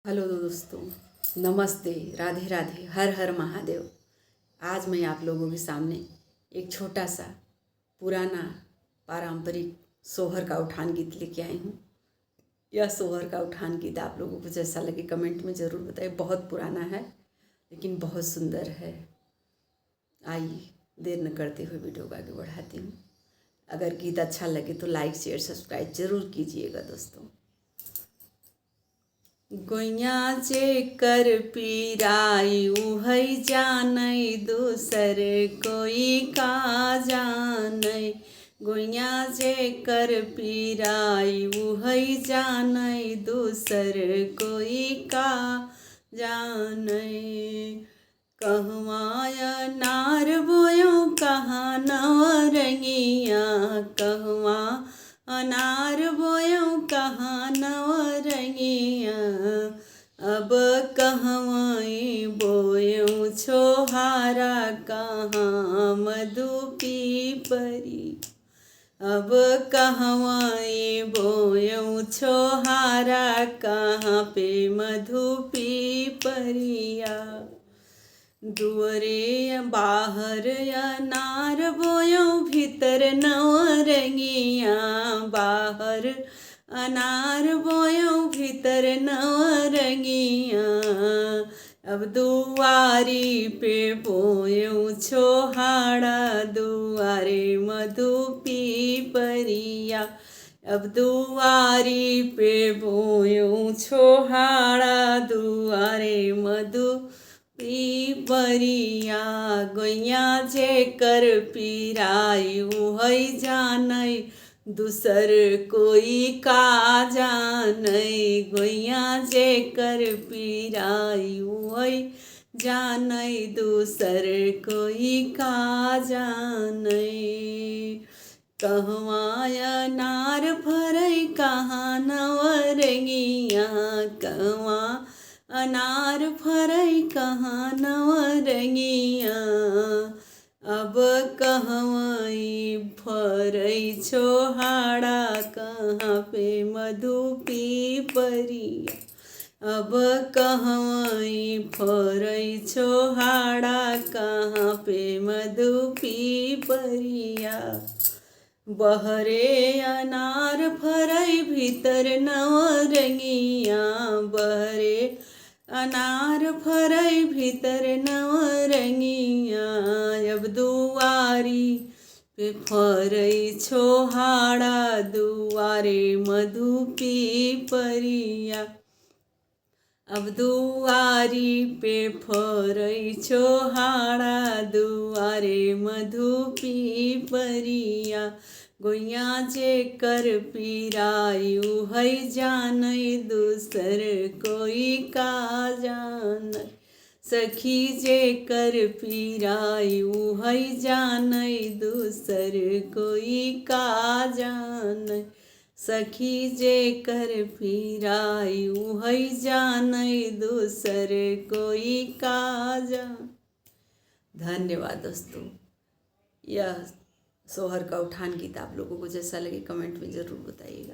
Hello दोस्तों, नमस्ते, राधे राधे, हर हर महादेव। आज मैं आप लोगों के सामने एक छोटा सा पुराना पारंपरिक सोहर का उठान गीत लेके आई हूँ। यह सोहर का उठान गीत आप लोगों को जैसा लगे कमेंट में ज़रूर बताइए। बहुत पुराना है लेकिन बहुत सुंदर है। आइए देर न करते हुए वीडियो को आगे बढ़ाती हूँ। अगर गीत अच्छा लगे तो लाइक शेयर सब्सक्राइब जरूर कीजिएगा दोस्तों। गोइया जेकर पीराई उहई जानई दूसर कोई का जानई। गोइया जेकर पीराई उहई जानई दूसर कोई का जानई। कहवाया नार बोयो कहाँ नवरंगिया, कहवा अनार बोयो कहाँ नवरंगिया। अब कहवाई बोयो छोहारा कहाँ मधु पीपरी। अब कहवाई बोयो छोहारा कहाँ पे मधु पीपरिया। दुअरे बाहर अनार बोयो भीतर नवरंगिया, बाहर अनार बोयो भीतर नवरंगिया। अब दुआरी पे बोयो छोहाड़ा दुआरे मधु पीपरिया। अब दुआरी पे बोयो छोहाड़ा दुआरे मधु पीपरिया। गोइया जेकर पीराई उहई जानई दूसर कोई का जानई। गोइया जेकर पीराई उहई जानई दूसर कोई का जानई। कहवाया नार फरई कहाँ नवरंगिया, कहवा अनार फरई कहाँ नवरंगिया। अब कहवाई फरई छोहाड़ा कहाँ पे मधु पीपरिया। अब कहवाई फरई छोहाड़ा कहाँ पे मधु पीपरिया। बहरे अनार फरई भीतर नवरंगिया, बहरे अनार फरई भीतर नवरंगिया। अब दुआरी पे फरई छोहाड़ा दुआरे मधु पीपरिया। अब दुआरी पे फरई छोहाड़ा दुआरे मधु पीपरिया। गोइया जेकर पीराई उहई जानई दूसर कोई का जानई। सखी जेकर पीराई उहई जानई दूसर कोई का जानई। सखी जेकर पीराई उहई जानई दूसर कोई का जान। धन्यवाद दोस्तों। यह सोहर का उठान गीत आप लोगों को जैसा लगे कमेंट में ज़रूर बताइएगा।